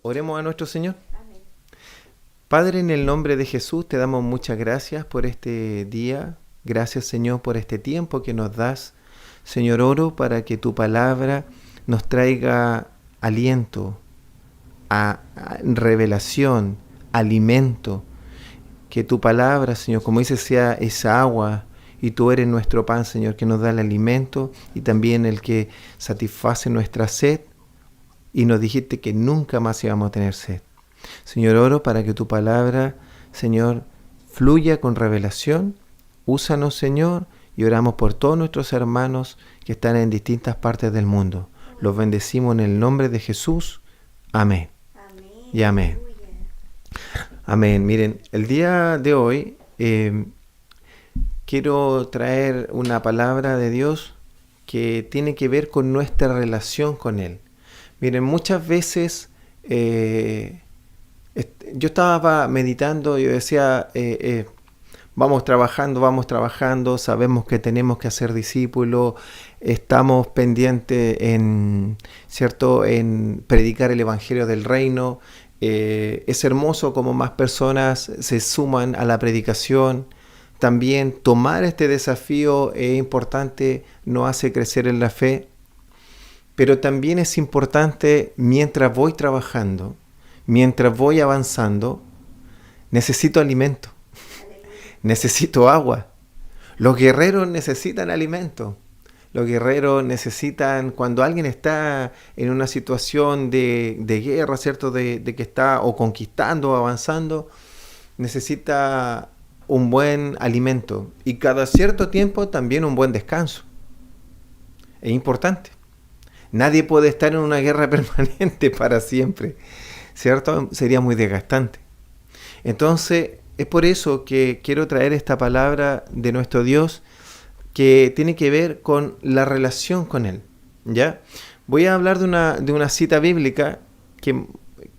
Oremos a nuestro Señor. Amén. Padre, en el nombre de Jesús te damos muchas gracias por este día. Gracias, Señor, por este tiempo que nos das. Señor, oro para que tu palabra nos traiga aliento, revelación, alimento. Que tu palabra, Señor, como dice, sea esa agua y tú eres nuestro pan, Señor, que nos da el alimento y también el que satisface nuestra sed. Y nos dijiste que nunca más íbamos a tener sed. Señor, oro para que tu palabra, Señor, fluya con revelación. Úsanos, Señor, y oramos por todos nuestros hermanos que están en distintas partes del mundo. Los bendecimos en el nombre de Jesús. Amén. Amén. Y amén. Aleluya. Amén. Miren, el día de hoy quiero traer una palabra de Dios que tiene que ver con nuestra relación con Él. Miren, muchas veces yo estaba meditando y yo decía, vamos trabajando, sabemos que tenemos que hacer discípulos, estamos pendientes ¿cierto?, en predicar el Evangelio del Reino. Es hermoso como más personas se suman a la predicación. También tomar este desafío es importante, nos hace crecer en la fe. Pero también es importante, mientras voy trabajando, mientras voy avanzando, necesito alimento, necesito agua. Los guerreros necesitan alimento. Los guerreros necesitan, cuando alguien está en una situación de guerra, ¿cierto? De que está o conquistando o avanzando, necesita un buen alimento. Y cada cierto tiempo también un buen descanso. Es importante. Nadie puede estar en una guerra permanente para siempre, ¿cierto? Sería muy desgastante. Entonces, es por eso que quiero traer esta palabra de nuestro Dios que tiene que ver con la relación con Él, ¿ya? Voy a hablar de una cita bíblica que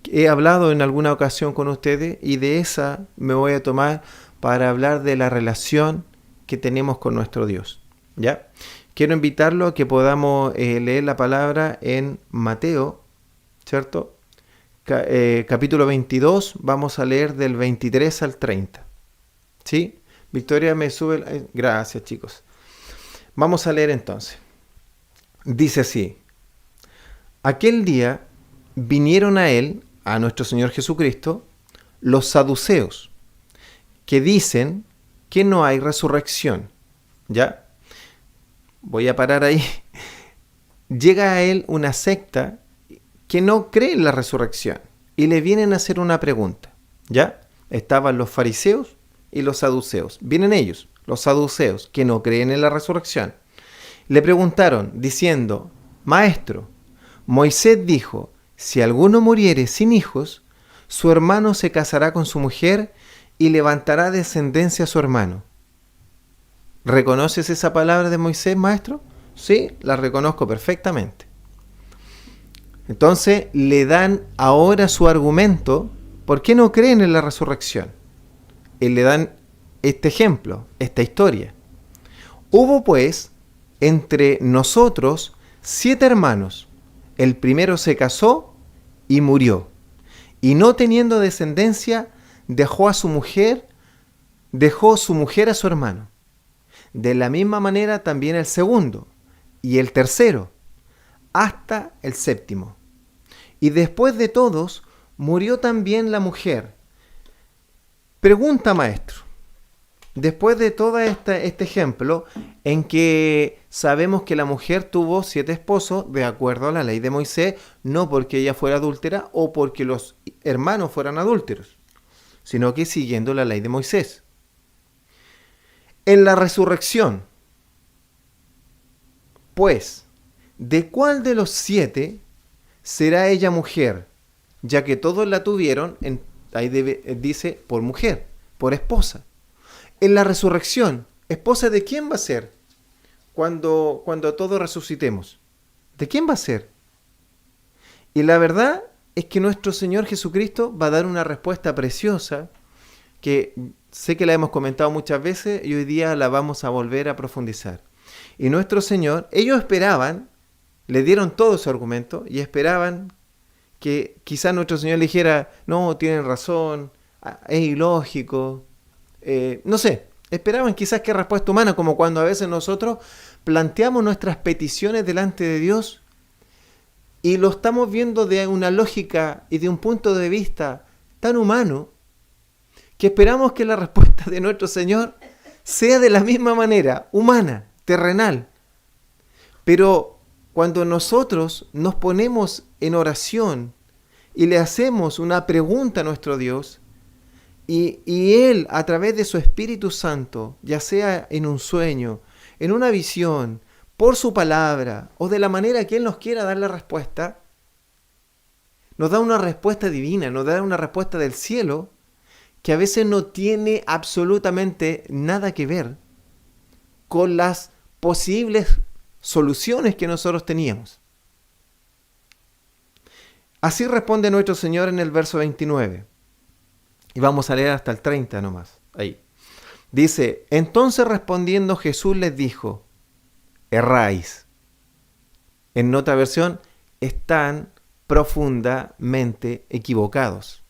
he hablado en alguna ocasión con ustedes y de esa me voy a tomar para hablar de la relación que tenemos con nuestro Dios, ¿ya? Quiero invitarlo a que podamos leer la palabra en Mateo, ¿cierto? Capítulo 22, vamos a leer del 23 al 30. ¿Sí? Victoria me sube. Gracias, chicos. Vamos a leer entonces. Dice así: aquel día vinieron a él, a nuestro Señor Jesucristo, los saduceos, que dicen que no hay resurrección. ¿Ya? Voy a parar ahí. Llega a él una secta que no cree en la resurrección y le vienen a hacer una pregunta. ¿Ya? Estaban los fariseos y los saduceos. Vienen ellos, los saduceos, que no creen en la resurrección. Le preguntaron diciendo: Maestro, Moisés dijo, si alguno muriere sin hijos, su hermano se casará con su mujer y levantará descendencia a su hermano. ¿Reconoces esa palabra de Moisés, maestro? Sí, la reconozco perfectamente. Entonces le dan ahora su argumento. ¿Por qué no creen en la resurrección? Y le dan este ejemplo, esta historia. Hubo pues entre nosotros 7 hermanos. El primero se casó y murió. Y no teniendo descendencia, dejó su mujer a su hermano. De la misma manera también el segundo y el tercero, hasta el séptimo. Y después de todos, murió también la mujer. Pregunta, maestro, después de todo este ejemplo, en que sabemos que la mujer tuvo 7 esposos, de acuerdo a la ley de Moisés, no porque ella fuera adúltera o porque los hermanos fueran adúlteros, sino que siguiendo la ley de Moisés. En la resurrección, pues, ¿de cuál de los 7 será ella mujer? Ya que todos la tuvieron, ahí dice, por mujer, por esposa. En la resurrección, ¿esposa de quién va a ser cuando todos resucitemos? ¿De quién va a ser? Y la verdad es que nuestro Señor Jesucristo va a dar una respuesta preciosa que sé que la hemos comentado muchas veces y hoy día la vamos a volver a profundizar. Y nuestro Señor, ellos esperaban, le dieron todo su argumento y esperaban que quizás nuestro Señor le dijera, no, tienen razón, es ilógico, no sé, esperaban quizás que respuesta humana, como cuando a veces nosotros planteamos nuestras peticiones delante de Dios y lo estamos viendo de una lógica y de un punto de vista tan humano que esperamos que la respuesta de nuestro Señor sea de la misma manera, humana, terrenal. Pero cuando nosotros nos ponemos en oración y le hacemos una pregunta a nuestro Dios, y Él, a través de su Espíritu Santo, ya sea en un sueño, en una visión, por su palabra, o de la manera que Él nos quiera dar la respuesta, nos da una respuesta divina, nos da una respuesta del cielo, que a veces no tiene absolutamente nada que ver con las posibles soluciones que nosotros teníamos. Así responde nuestro Señor en el verso 29. Y vamos a leer hasta el 30 nomás. Ahí. Dice, entonces respondiendo Jesús les dijo, erráis. En otra versión, están profundamente equivocados.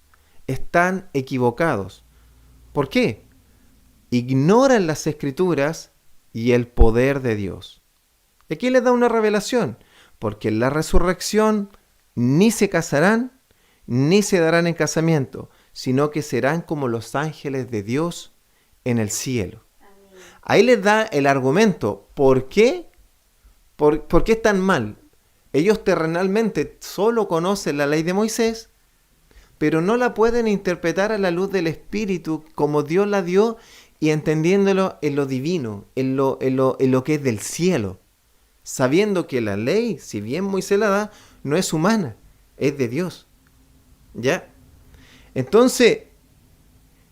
Están equivocados. ¿Por qué? Ignoran las Escrituras y el poder de Dios. Aquí les da una revelación, porque en la resurrección ni se casarán, ni se darán en casamiento, sino que serán como los ángeles de Dios en el cielo. Amén. Ahí les da el argumento. ¿Por qué? ¿Por qué están mal? Ellos terrenalmente solo conocen la ley de Moisés, pero no la pueden interpretar a la luz del Espíritu como Dios la dio y entendiéndolo en lo divino, en lo que es del cielo. Sabiendo que la ley, si bien Moisés la da, no es humana, es de Dios. ¿Ya? Entonces,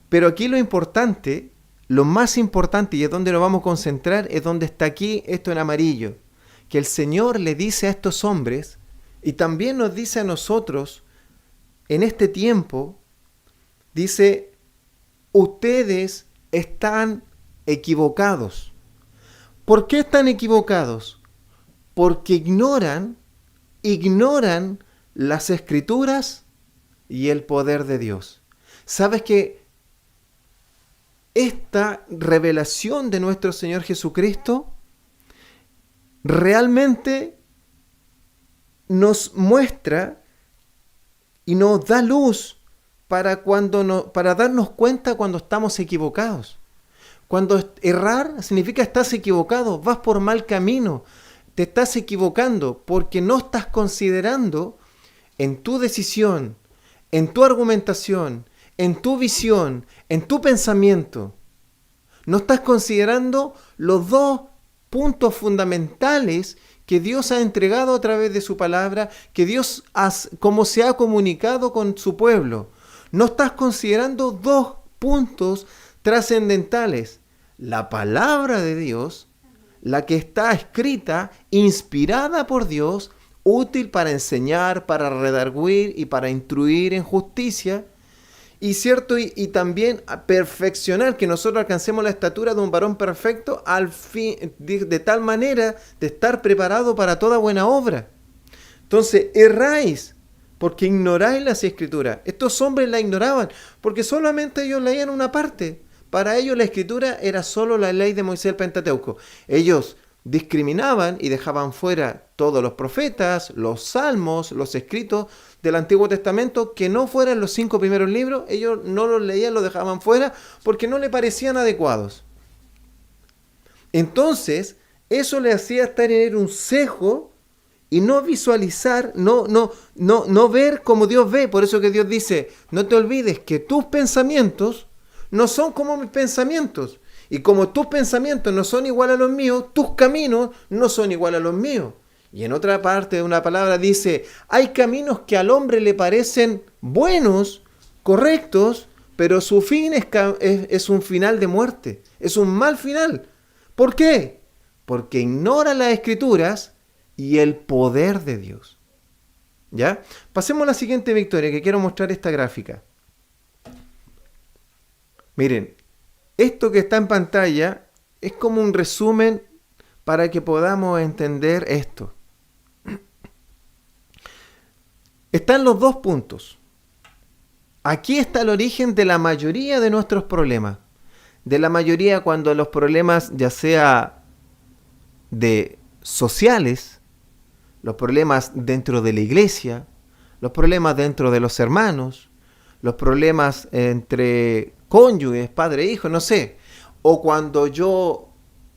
pero aquí lo importante, lo más importante, y es donde nos vamos a concentrar, es donde está aquí esto en amarillo, que el Señor le dice a estos hombres, y también nos dice a nosotros, en este tiempo, dice, ustedes están equivocados. ¿Por qué están equivocados? Porque ignoran las Escrituras y el poder de Dios. ¿Sabes que esta revelación de nuestro Señor Jesucristo realmente nos muestra y nos da luz para darnos cuenta cuando estamos equivocados? Cuando errar significa estás equivocado, vas por mal camino, te estás equivocando porque no estás considerando en tu decisión, en tu argumentación, en tu visión, en tu pensamiento. No estás considerando los dos puntos fundamentales que Dios ha entregado a través de su palabra, que Dios como se ha comunicado con su pueblo. No estás considerando dos puntos trascendentales. La palabra de Dios, la que está escrita, inspirada por Dios, útil para enseñar, para redarguir y para instruir en justicia, y cierto, y también a perfeccionar, que nosotros alcancemos la estatura de un varón perfecto, al fin, de tal manera de estar preparado para toda buena obra. Entonces, erráis, porque ignoráis las Escrituras. Estos hombres la ignoraban, porque solamente ellos leían una parte. Para ellos la Escritura era solo la ley de Moisés, el Pentateuco. Ellos discriminaban y dejaban fuera todos los profetas, los salmos, los escritos del Antiguo Testamento que no fueran los 5 primeros libros. Ellos no los leían, los dejaban fuera porque no le parecían adecuados. Entonces, eso le hacía tener un cejo y no visualizar, no ver como Dios ve. Por eso que Dios dice, no te olvides que tus pensamientos no son como mis pensamientos. Y como tus pensamientos no son igual a los míos, tus caminos no son igual a los míos. Y en otra parte de una palabra dice, hay caminos que al hombre le parecen buenos, correctos, pero su fin es un final de muerte. Es un mal final. ¿Por qué? Porque ignora las Escrituras y el poder de Dios. ¿Ya? Pasemos a la siguiente victoria, que quiero mostrar esta gráfica. Miren, esto que está en pantalla es como un resumen para que podamos entender esto. Están los dos puntos. Aquí está el origen de la mayoría de nuestros problemas. De la mayoría cuando los problemas, ya sea de sociales, los problemas dentro de la iglesia, los problemas dentro de los hermanos, los problemas entre cónyuges, padre e hijo, no sé. O cuando yo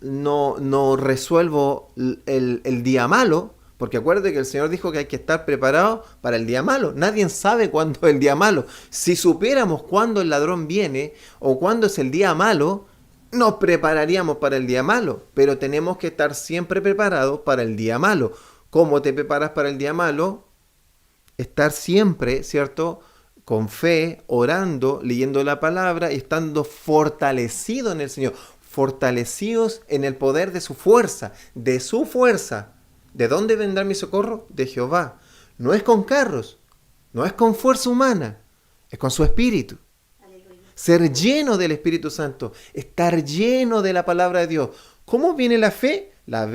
no resuelvo el día malo, porque acuérdate que el Señor dijo que hay que estar preparado para el día malo. Nadie sabe cuándo es el día malo. Si supiéramos cuándo el ladrón viene o cuándo es el día malo, nos prepararíamos para el día malo. Pero tenemos que estar siempre preparados para el día malo. ¿Cómo te preparas para el día malo? Estar siempre, ¿cierto?, con fe, orando, leyendo la palabra y estando fortalecido en el Señor. Fortalecidos en el poder de su fuerza. De su fuerza. ¿De dónde vendrá mi socorro? De Jehová. No es con carros, no es con fuerza humana, es con su Espíritu. Aleluya. Ser lleno del Espíritu Santo, estar lleno de la palabra de Dios. ¿Cómo viene la fe? La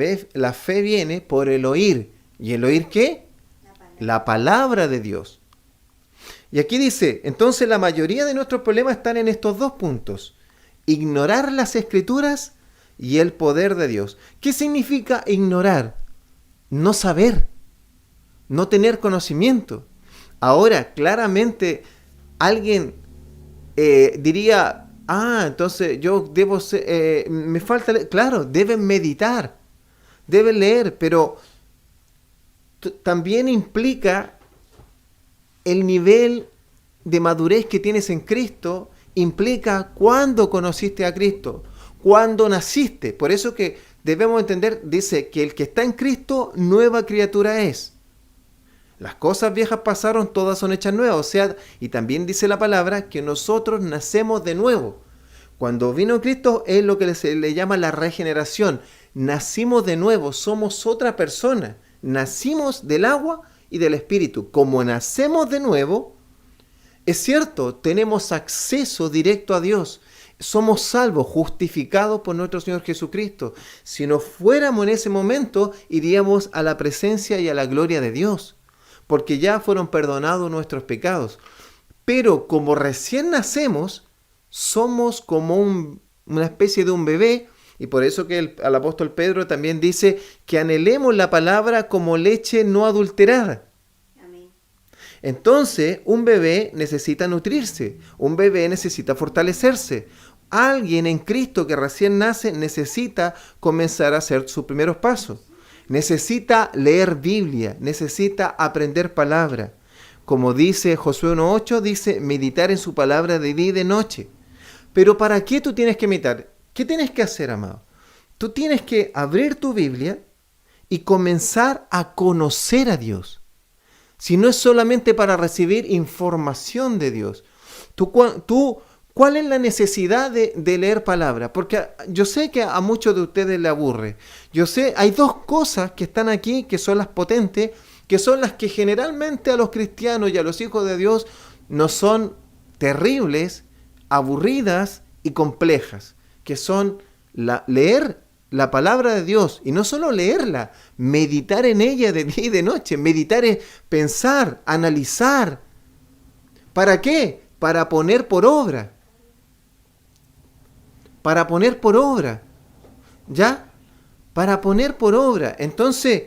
fe viene por el oír. ¿Y el oír qué? La palabra de Dios. Y aquí dice, entonces la mayoría de nuestros problemas están en estos dos puntos. Ignorar las Escrituras y el poder de Dios. ¿Qué significa ignorar? No saber, no tener conocimiento. Ahora, claramente, alguien diría, entonces yo debo ser, me falta leer. Claro, deben meditar, deben leer, pero también implica el nivel de madurez que tienes en Cristo, implica cuándo conociste a Cristo, cuándo naciste. Por eso que debemos entender, dice, que el que está en Cristo, nueva criatura es. Las cosas viejas pasaron, todas son hechas nuevas. O sea, y también dice la palabra que nosotros nacemos de nuevo. Cuando vino Cristo es lo que se le llama la regeneración. Nacimos de nuevo, somos otra persona. Nacimos del agua y del Espíritu. Como nacemos de nuevo, es cierto, tenemos acceso directo a Dios. Somos salvos, justificados por nuestro Señor Jesucristo. Si no fuéramos en ese momento, iríamos a la presencia y a la gloria de Dios, porque ya fueron perdonados nuestros pecados. Pero como recién nacemos, somos como una especie de un bebé, y por eso que el apóstol Pedro también dice que anhelemos la palabra como leche no adulterada. Entonces, un bebé necesita nutrirse, un bebé necesita fortalecerse. Alguien en Cristo que recién nace necesita comenzar a hacer sus primeros pasos. Necesita leer Biblia, necesita aprender palabra. Como dice Josué 1:8, dice meditar en su palabra de día y de noche. Pero ¿para qué tú tienes que meditar? ¿Qué tienes que hacer, amado? Tú tienes que abrir tu Biblia y comenzar a conocer a Dios. Si no es solamente para recibir información de Dios. ¿Cuál es la necesidad de leer palabra? Porque yo sé que a muchos de ustedes les aburre. Yo sé, hay dos cosas que están aquí, que son las potentes, que son las que generalmente a los cristianos y a los hijos de Dios nos son terribles, aburridas y complejas, que son leer la palabra de Dios, y no solo leerla, meditar en ella de día y de noche. Meditar es pensar, analizar. ¿Para qué? Para poner por obra. Para poner por obra. ¿Ya? Para poner por obra. Entonces,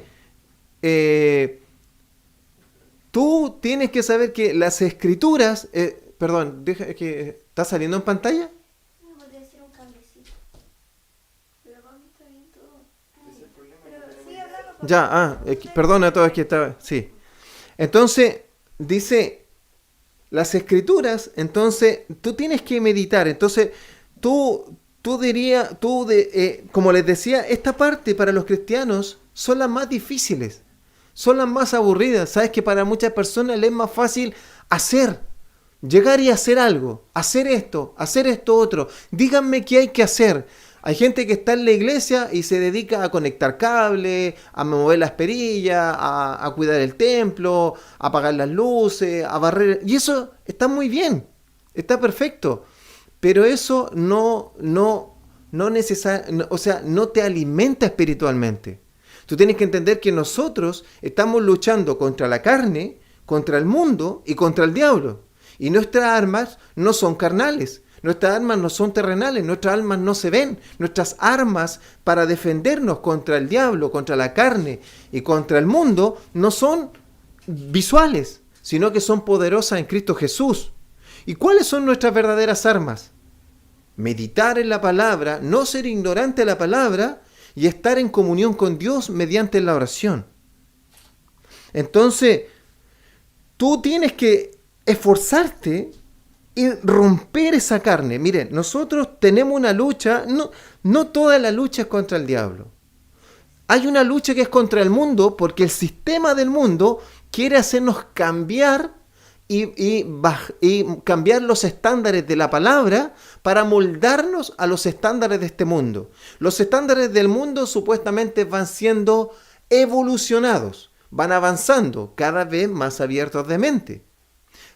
tú tienes que saber que las Escrituras... perdón, deja que ¿está saliendo en pantalla? Ya, perdona a todos que estaba, sí. Entonces, dice, las Escrituras, entonces, tú tienes que meditar. Entonces, como les decía, esta parte para los cristianos son las más difíciles, son las más aburridas. Sabes que para muchas personas les es más fácil llegar y hacer algo, hacer esto otro. Díganme qué hay que hacer. Hay gente que está en la iglesia y se dedica a conectar cables, a mover las perillas, a cuidar el templo, a apagar las luces, a barrer. Y eso está muy bien, está perfecto. Pero eso no te alimenta espiritualmente. Tú tienes que entender que nosotros estamos luchando contra la carne, contra el mundo y contra el diablo. Y nuestras armas no son carnales, nuestras armas no son terrenales, nuestras armas no se ven. Nuestras armas para defendernos contra el diablo, contra la carne y contra el mundo no son visuales, sino que son poderosas en Cristo Jesús. ¿Y cuáles son nuestras verdaderas armas? Meditar en la palabra, no ser ignorante de la palabra y estar en comunión con Dios mediante la oración. Entonces, tú tienes que esforzarte y romper esa carne. Miren, nosotros tenemos una lucha, no toda la lucha es contra el diablo. Hay una lucha que es contra el mundo porque el sistema del mundo quiere hacernos cambiar y cambiar los estándares de la palabra para moldarnos a los estándares de este mundo. Los estándares del mundo supuestamente van siendo evolucionados, van avanzando cada vez más abiertos de mente.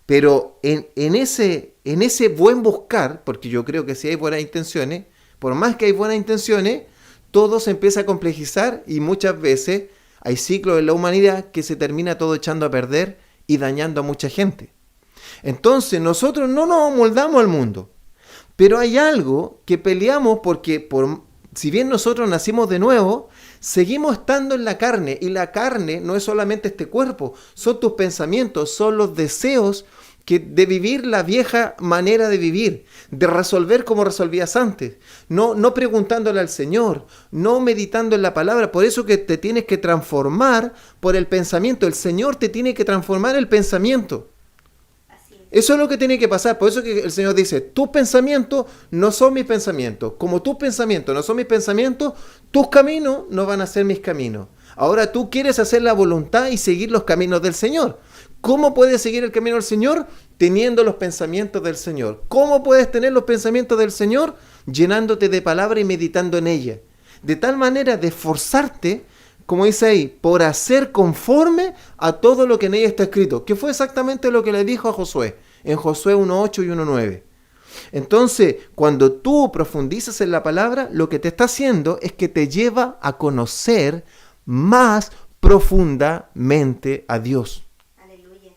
Pero en ese buen buscar, porque yo creo que si hay buenas intenciones, por más que hay buenas intenciones, todo se empieza a complejizar y muchas veces hay ciclos en la humanidad que se termina todo echando a perder y dañando a mucha gente. Entonces nosotros no nos amoldamos al mundo, pero hay algo que peleamos porque si bien nosotros nacimos de nuevo, seguimos estando en la carne, y la carne no es solamente este cuerpo, son tus pensamientos, son los deseos de vivir la vieja manera de vivir, de resolver como resolvías antes, no preguntándole al Señor, no meditando en la palabra. Por eso que te tienes que transformar por el pensamiento. El Señor te tiene que transformar el pensamiento. Eso es lo que tiene que pasar. Por eso que el Señor dice, tus pensamientos no son mis pensamientos. Como tus pensamientos no son mis pensamientos, tus caminos no van a ser mis caminos. Ahora tú quieres hacer la voluntad y seguir los caminos del Señor. ¿Cómo puedes seguir el camino del Señor? Teniendo los pensamientos del Señor. ¿Cómo puedes tener los pensamientos del Señor? Llenándote de palabra y meditando en ella. De tal manera de esforzarte, como dice ahí, por hacer conforme a todo lo que en ella está escrito. Que fue exactamente lo que le dijo a Josué, en Josué 1.8 y 1.9. Entonces, cuando tú profundizas en la palabra, lo que te está haciendo es que te lleva a conocer más profundamente a Dios. Aleluya.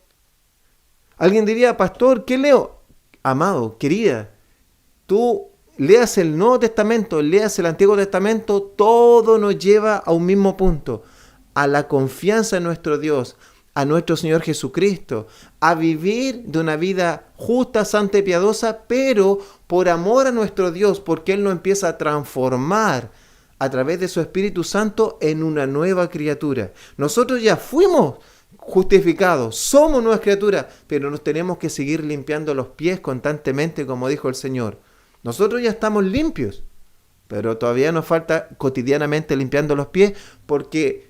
Alguien diría, pastor, ¿qué leo? Amado, querida, tú leas el Nuevo Testamento, leas el Antiguo Testamento, todo nos lleva a un mismo punto, a la confianza en nuestro Dios, a nuestro Señor Jesucristo, a vivir de una vida justa, santa y piadosa, pero por amor a nuestro Dios, porque Él nos empieza a transformar a través de su Espíritu Santo en una nueva criatura. Nosotros ya fuimos justificados, somos nuevas criaturas, pero nos tenemos que seguir limpiando los pies constantemente, como dijo el Señor. Nosotros ya estamos limpios, pero todavía nos falta cotidianamente limpiando los pies, porque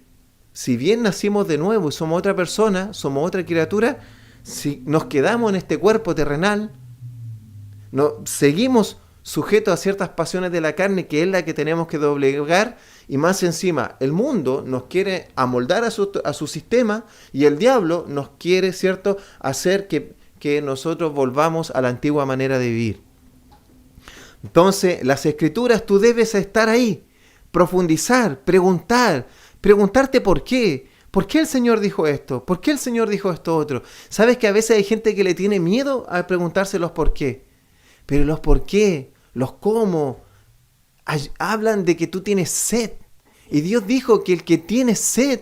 si bien nacimos de nuevo y somos otra persona, somos otra criatura, si nos quedamos en este cuerpo terrenal, seguimos sujetos a ciertas pasiones de la carne, que es la que tenemos que doblegar, y más encima el mundo nos quiere amoldar a su sistema, y el diablo nos quiere, ¿cierto?, hacer que nosotros volvamos a la antigua manera de vivir. Entonces, las Escrituras, tú debes estar ahí, profundizar, preguntarte por qué. ¿Por qué el Señor dijo esto? ¿Por qué el Señor dijo esto otro? ¿Sabes que a veces hay gente que le tiene miedo a preguntarse los por qué? Pero los por qué, los cómo, hablan de que tú tienes sed. Y Dios dijo que el que tiene sed,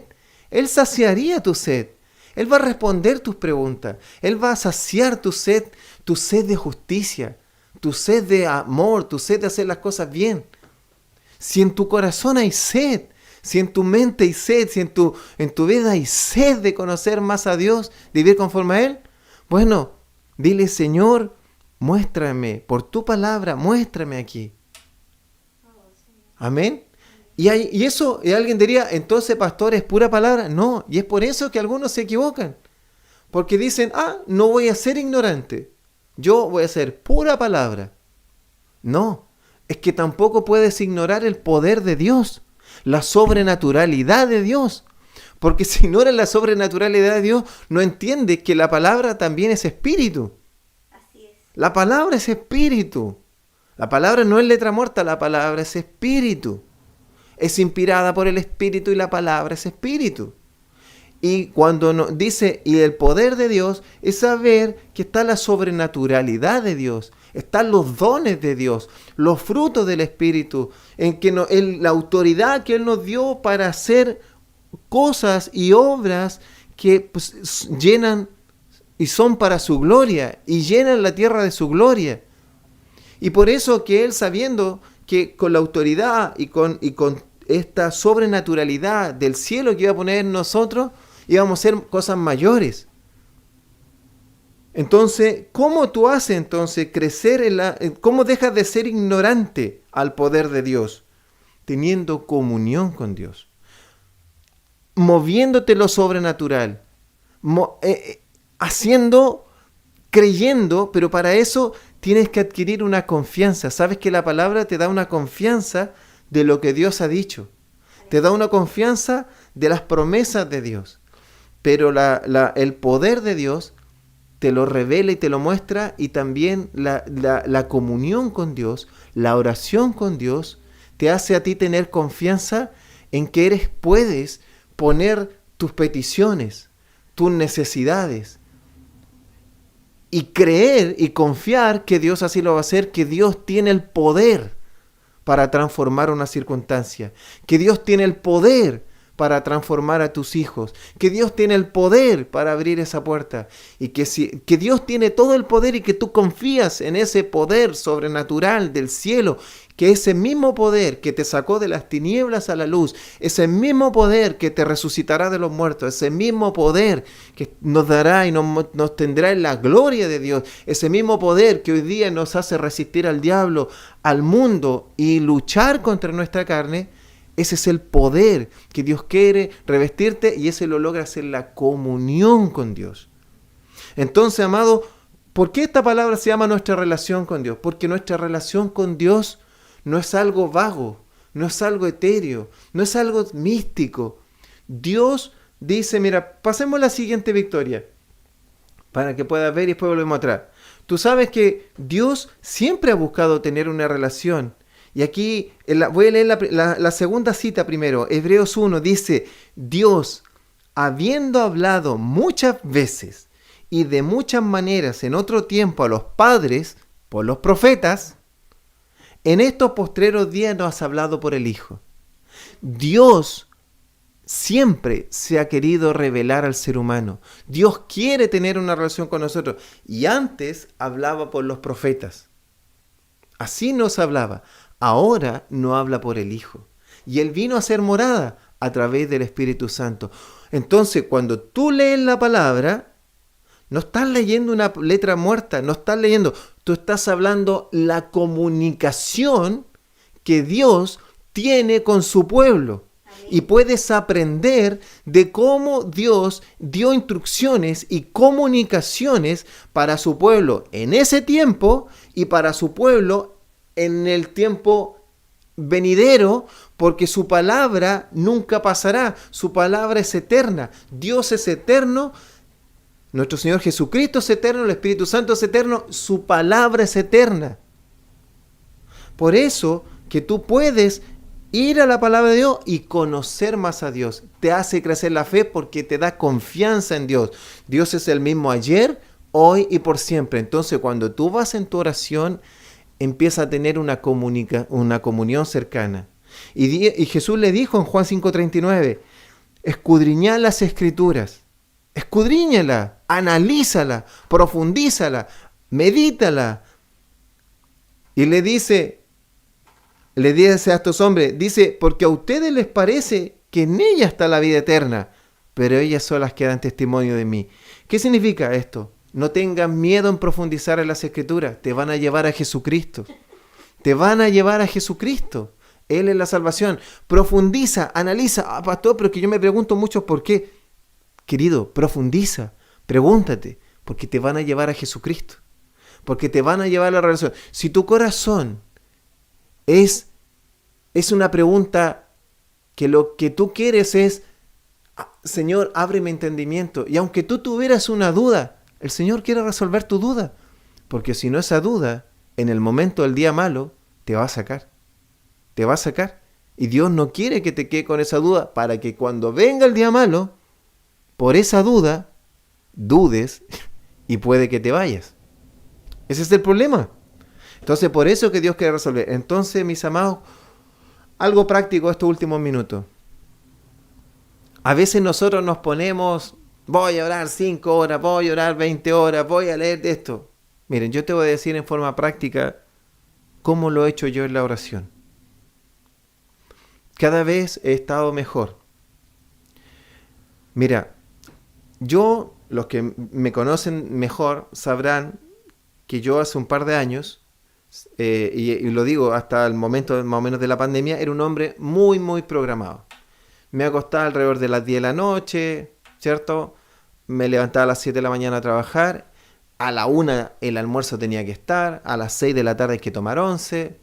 Él saciaría tu sed. Él va a responder tus preguntas. Él va a saciar tu sed de justicia, tu sed de amor, tu sed de hacer las cosas bien. Si en tu corazón hay sed, si en tu mente hay sed, si en tu vida hay sed de conocer más a Dios, de vivir conforme a Él, bueno, dile, Señor, muéstrame, por tu palabra, muéstrame aquí. Amén. Y eso, y alguien diría, entonces, pastor, ¿es pura palabra? No, y es por eso que algunos se equivocan. Porque dicen, no voy a ser ignorante, yo voy a ser pura palabra. No, es que tampoco puedes ignorar el poder de Dios, la sobrenaturalidad de Dios. Porque si ignoras la sobrenaturalidad de Dios, no entiendes que la palabra también es espíritu. Así es. La palabra es espíritu. La palabra no es letra muerta, la palabra es espíritu. Es inspirada por el Espíritu y la palabra es espíritu. Y cuando dice, y el poder de Dios es saber que está la sobrenaturalidad de Dios, están los dones de Dios, los frutos del Espíritu, en que la autoridad que Él nos dio para hacer cosas y obras que pues, llenan y son para su gloria y llenan la tierra de su gloria. Y por eso que Él, sabiendo que con la autoridad y con esta sobrenaturalidad del cielo que iba a poner en nosotros, íbamos a hacer cosas mayores. Entonces, ¿cómo tú haces entonces crecer cómo dejas de ser ignorante al poder de Dios? Teniendo comunión con Dios, moviéndote lo sobrenatural, creyendo, pero para eso tienes que adquirir una confianza. Sabes que la palabra te da una confianza de lo que Dios ha dicho, te da una confianza de las promesas de Dios, pero el poder de Dios te lo revela y te lo muestra, y también la comunión con Dios, la oración con Dios, te hace a ti tener confianza en que puedes poner tus peticiones, tus necesidades, y creer y confiar que Dios así lo va a hacer, que Dios tiene el poder para transformar una circunstancia, que Dios tiene el poder para transformar a tus hijos, que Dios tiene el poder para abrir esa puerta, y que Dios tiene todo el poder, y que tú confías en ese poder sobrenatural del cielo, que ese mismo poder que te sacó de las tinieblas a la luz, ese mismo poder que te resucitará de los muertos, ese mismo poder que nos dará y nos tendrá en la gloria de Dios, ese mismo poder que hoy día nos hace resistir al diablo, al mundo, y luchar contra nuestra carne. Ese es el poder que Dios quiere revestirte, y ese lo logra hacer la comunión con Dios. Entonces, amado, ¿por qué esta palabra se llama nuestra relación con Dios? Porque nuestra relación con Dios no es algo vago, no es algo etéreo, no es algo místico. Dios dice, mira, pasemos la siguiente victoria para que puedas ver y después volvemos atrás. Tú sabes que Dios siempre ha buscado tener una relación. Y aquí voy a leer la segunda cita primero. Hebreos 1 dice, Dios, habiendo hablado muchas veces y de muchas maneras en otro tiempo a los padres por los profetas, en estos postreros días nos ha hablado por el Hijo. Dios siempre se ha querido revelar al ser humano. Dios quiere tener una relación con nosotros. Y antes hablaba por los profetas. Así nos hablaba. Ahora no habla por el Hijo. Y Él vino a hacer morada a través del Espíritu Santo. Entonces, cuando tú lees la palabra, no estás leyendo una letra muerta, no estás leyendo. Tú estás hablando la comunicación que Dios tiene con su pueblo. Y puedes aprender de cómo Dios dio instrucciones y comunicaciones para su pueblo en ese tiempo y para su pueblo en el tiempo venidero, porque su palabra nunca pasará, su palabra es eterna, Dios es eterno, nuestro Señor Jesucristo es eterno, el Espíritu Santo es eterno, su palabra es eterna. Por eso que tú puedes ir a la palabra de Dios y conocer más a Dios, te hace crecer la fe porque te da confianza en Dios. Dios es el mismo ayer, hoy y por siempre. Entonces, cuando tú vas en tu oración, empieza a tener una comunión cercana. Y Jesús le dijo en Juan 5:39, escudriñad las Escrituras, escudriñala, analízala, profundízala, medítala. Y le dice a estos hombres, dice, porque a ustedes les parece que en ella está la vida eterna, pero ellas son las que dan testimonio de mí. ¿Qué significa esto? No tengas miedo en profundizar en las Escrituras. Te van a llevar a Jesucristo. Te van a llevar a Jesucristo. Él es la salvación. Profundiza, analiza. Pastor, pero que yo me pregunto mucho por qué. Querido, profundiza. Pregúntate. Porque te van a llevar a Jesucristo. Porque te van a llevar a la relación. Si tu corazón es una pregunta que lo que tú quieres es, Señor, ábreme entendimiento. Y aunque tú tuvieras una duda, el Señor quiere resolver tu duda, porque si no, esa duda, en el momento del día malo, te va a sacar. Te va a sacar. Y Dios no quiere que te quede con esa duda para que cuando venga el día malo, por esa duda, dudes y puede que te vayas. Ese es el problema. Entonces, por eso que Dios quiere resolver. Entonces, mis amados, algo práctico estos últimos minutos. A veces nosotros nos ponemos, voy a orar 5 horas, voy a orar 20 horas, voy a leer de esto. Miren, yo te voy a decir en forma práctica cómo lo he hecho yo en la oración. Cada vez he estado mejor. Mira, los que me conocen mejor sabrán que yo hace un par de años, y lo digo hasta el momento más o menos de la pandemia, era un hombre muy, muy programado. Me acostaba alrededor de las 10 de la noche, ¿cierto? Me levantaba a las 7 de la mañana a trabajar, a la 1 el almuerzo tenía que estar, a las 6 de la tarde hay que tomar 11.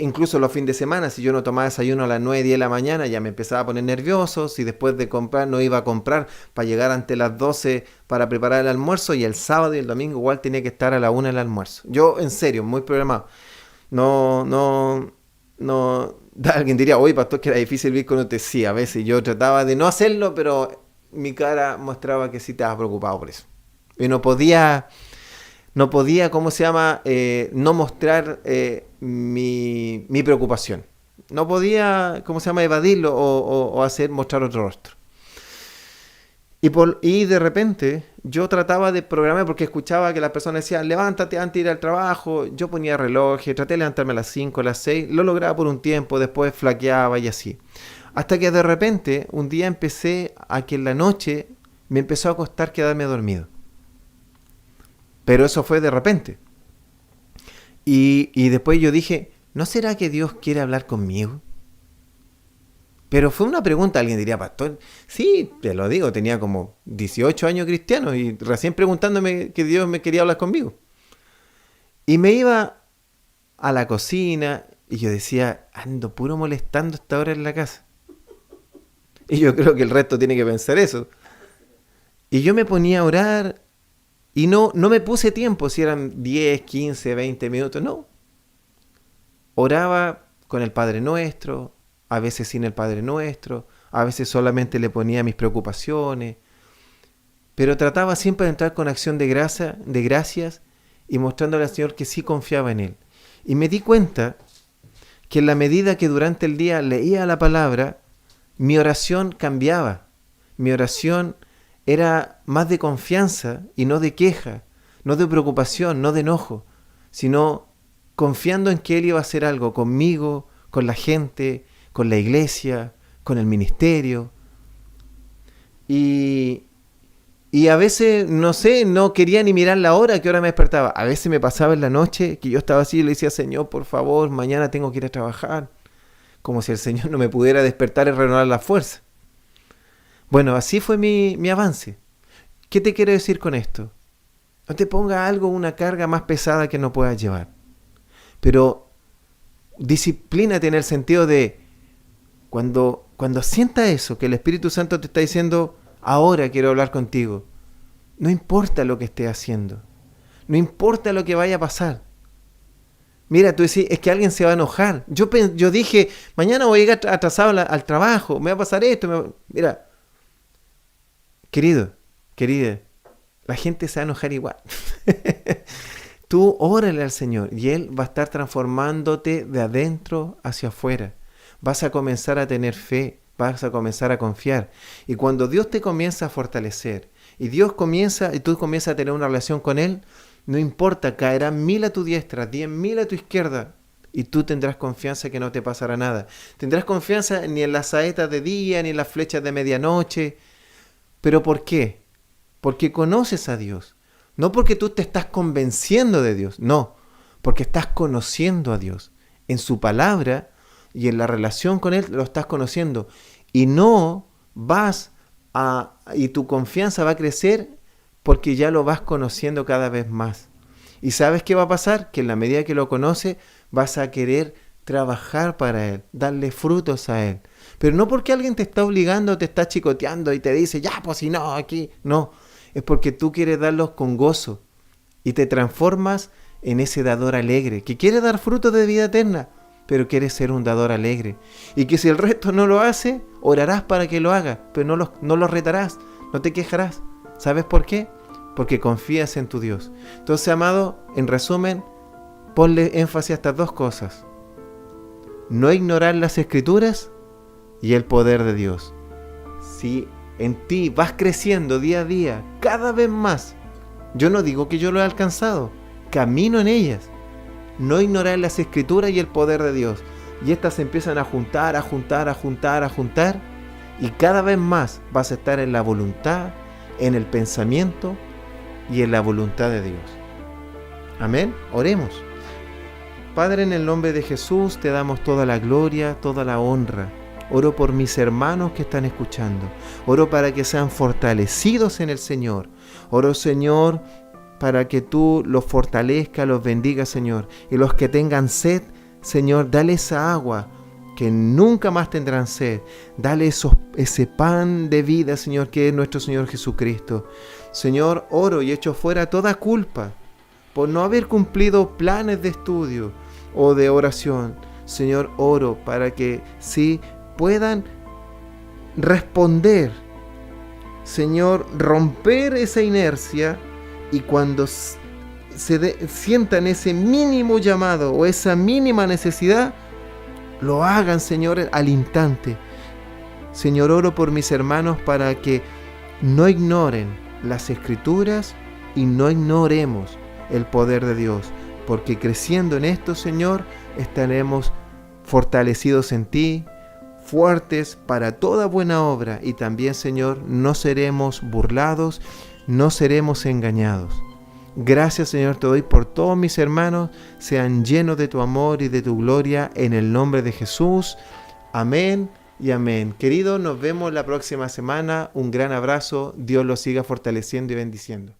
Incluso los fines de semana, si yo no tomaba desayuno a las 9, 10 de la mañana, ya me empezaba a poner nervioso. Si después de comprar no iba a comprar para llegar ante las 12 para preparar el almuerzo, y el sábado y el domingo igual tenía que estar a la 1 el almuerzo. Yo, en serio, muy programado. No. Alguien diría, oye, pastor, que era difícil vivir con usted. Sí, a veces yo trataba de no hacerlo, pero mi cara mostraba que sí estaba preocupado por eso. Y no podía, ¿cómo se llama? No mostrar mi preocupación. No podía, ¿cómo se llama? Evadirlo o mostrar otro rostro. Y de repente yo trataba de programar, porque escuchaba que las personas decían, levántate antes de ir al trabajo. Yo ponía reloj, traté de levantarme a las 5, a las 6. Lo lograba por un tiempo, después flaqueaba y así. Hasta que de repente, un día empecé a que en la noche me empezó a costar quedarme dormido. Pero eso fue de repente. Y después yo dije, ¿no será que Dios quiere hablar conmigo? Pero fue una pregunta, alguien diría, pastor, sí, te lo digo, tenía como 18 años cristiano y recién preguntándome que Dios me quería hablar conmigo. Y me iba a la cocina y yo decía, ando puro molestando esta hora en la casa. Y yo creo que el resto tiene que pensar eso. Y yo me ponía a orar y no me puse tiempo, si eran 10, 15, 20 minutos, no. Oraba con el Padre Nuestro, a veces sin el Padre Nuestro, a veces solamente le ponía mis preocupaciones, pero trataba siempre de entrar con acción de gracias y mostrándole al Señor que sí confiaba en Él. Y me di cuenta que en la medida que durante el día leía la palabra, mi oración cambiaba. Mi oración era más de confianza y no de queja, no de preocupación, no de enojo, sino confiando en que Él iba a hacer algo conmigo, con la gente, con la iglesia, con el ministerio. Y a veces, no sé, no quería ni mirar la hora, qué hora me despertaba. A veces me pasaba en la noche que yo estaba así y le decía, Señor, por favor, mañana tengo que ir a trabajar. Como si el Señor no me pudiera despertar y renovar la fuerza. Bueno, así fue mi avance. ¿Qué te quiero decir con esto? No te ponga algo, una carga más pesada que no puedas llevar. Pero disciplínate en el sentido de cuando sientas eso, que el Espíritu Santo te está diciendo, ahora quiero hablar contigo. No importa lo que estés haciendo. No importa lo que vaya a pasar. Mira, tú decís, es que alguien se va a enojar. Yo dije, mañana voy a llegar atrasado al trabajo, me va a pasar esto. Mira, querida, la gente se va a enojar igual. Tú órale al Señor y Él va a estar transformándote de adentro hacia afuera. Vas a comenzar a tener fe, vas a comenzar a confiar. Y cuando Dios te comienza a fortalecer y tú comienzas a tener una relación con Él, no importa, caerán 1000 a tu diestra, 10.000 a tu izquierda, y tú tendrás confianza que no te pasará nada. Tendrás confianza ni en las saetas de día, ni en las flechas de medianoche. ¿Pero por qué? Porque conoces a Dios. No porque tú te estás convenciendo de Dios, no, porque estás conociendo a Dios. En su palabra y en la relación con Él lo estás conociendo. Y y tu confianza va a crecer porque ya lo vas conociendo cada vez más. ¿Y sabes qué va a pasar? Que en la medida que lo conoces, vas a querer trabajar para Él, darle frutos a Él. Pero no porque alguien te está obligando, te está chicoteando y te dice, ya, pues si no, aquí, no. Es porque tú quieres darlos con gozo y te transformas en ese dador alegre, que quiere dar frutos de vida eterna, pero quiere ser un dador alegre. Y que si el resto no lo hace, orarás para que lo haga, pero no lo retarás, no te quejarás. ¿Sabes por qué? Porque confías en tu Dios. Entonces, amado, en resumen, ponle énfasis a estas dos cosas. No ignorar las Escrituras y el poder de Dios. Si en ti vas creciendo día a día, cada vez más, yo no digo que yo lo he alcanzado, camino en ellas. No ignorar las Escrituras y el poder de Dios. Y estas se empiezan a juntar, y cada vez más vas a estar en la voluntad, en el pensamiento y en la voluntad de Dios. Amén. Oremos. Padre, en el nombre de Jesús te damos toda la gloria, toda la honra. Oro por mis hermanos que están escuchando. Oro para que sean fortalecidos en el Señor. Oro, Señor, para que tú los fortalezcas, los bendigas, Señor. Y los que tengan sed, Señor, dale esa agua que nunca más tendrán sed. Dale ese pan de vida, Señor, que es nuestro Señor Jesucristo. Señor, oro y echo fuera toda culpa por no haber cumplido planes de estudio o de oración. Señor, oro para que sí puedan responder. Señor, romper esa inercia y cuando sientan ese mínimo llamado o esa mínima necesidad, lo hagan, Señor, al instante. Señor, oro por mis hermanos para que no ignoren las Escrituras y no ignoremos el poder de Dios, porque creciendo en esto, Señor, estaremos fortalecidos en ti, fuertes para toda buena obra, y también, Señor, no seremos burlados, no seremos engañados. Gracias, Señor, te doy por todos mis hermanos, sean llenos de tu amor y de tu gloria, en el nombre de Jesús. Amén y amén. Queridos, nos vemos la próxima semana. Un gran abrazo. Dios los siga fortaleciendo y bendiciendo.